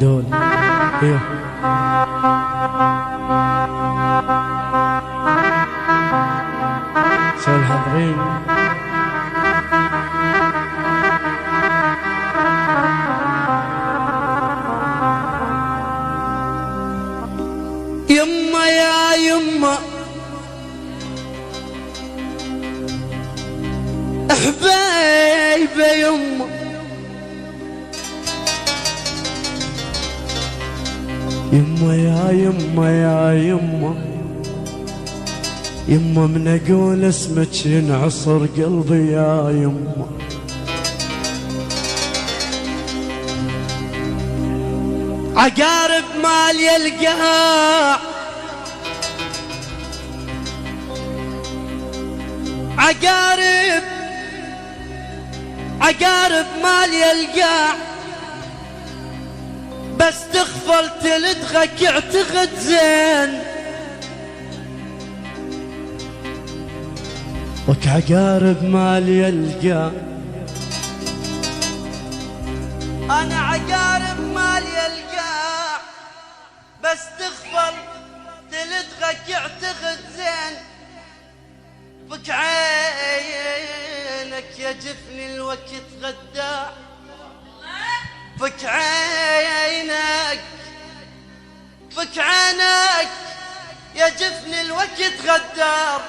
دول. ايوه شو الحاضرين؟ يما يا يما حبايبه يما، يما يا يما يا يما، يما من اقول اسمك ينعصر قلبي يا يما. عقارب مال يلقاع، عقارب مال يلقاع، بس تغفل تلدغك يعتقد زين. وك عقارب مال يلقى، انا عقارب مال يلقاع، بس تغفل تلدغك يعتقد زين. فك عينك يا جفن الوقت غداع، فك عينك، فك عينك يا جفن الوقت غدار.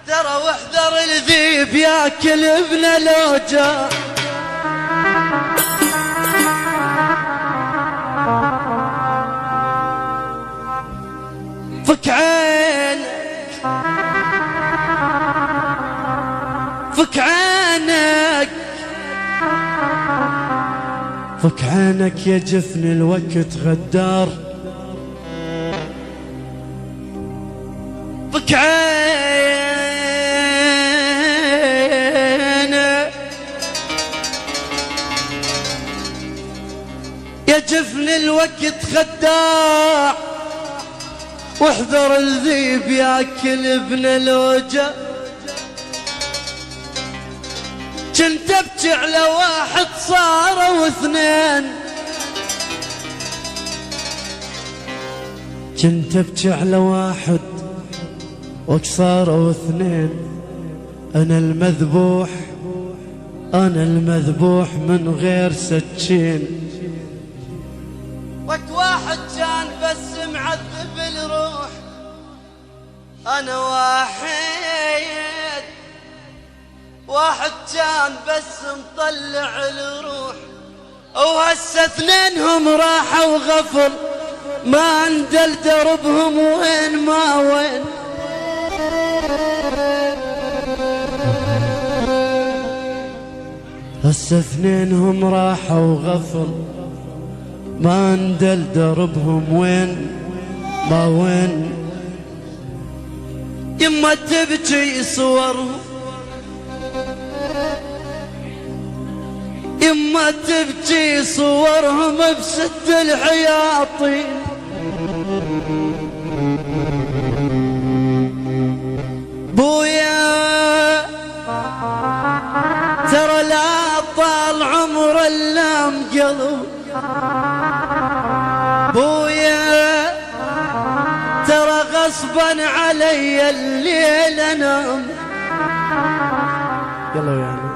ترى واحذر الذيب ياكل ابن لوجا. فك عينك، فك عينك، فك عينك يا جفن الوقت غدار. فك عينك يا جفن الوقت خداع، واحذر الذيب ياكل ابن الوجا. كنت ابكي على واحد صاروا اثنين، كنت ابكي على واحد وصاروا اثنين. انا المذبوح، انا المذبوح من غير سكين. وقت واحد كان بس معذب الروح، انا واحد كان بس مطلع الروح. وهسه اثنينهم راحوا وغفل، ما اندل دربهم وين ما وين. هسه اثنينهم راحوا وغفل، ما اندل دربهم وين ما وين. يما تبكي صورهم، يما تبكي صورهم بست الحياطين. بويا ترى لا طال عمر الا مقلب، بويا ترى غصبا علي الليل انام. يلا يعني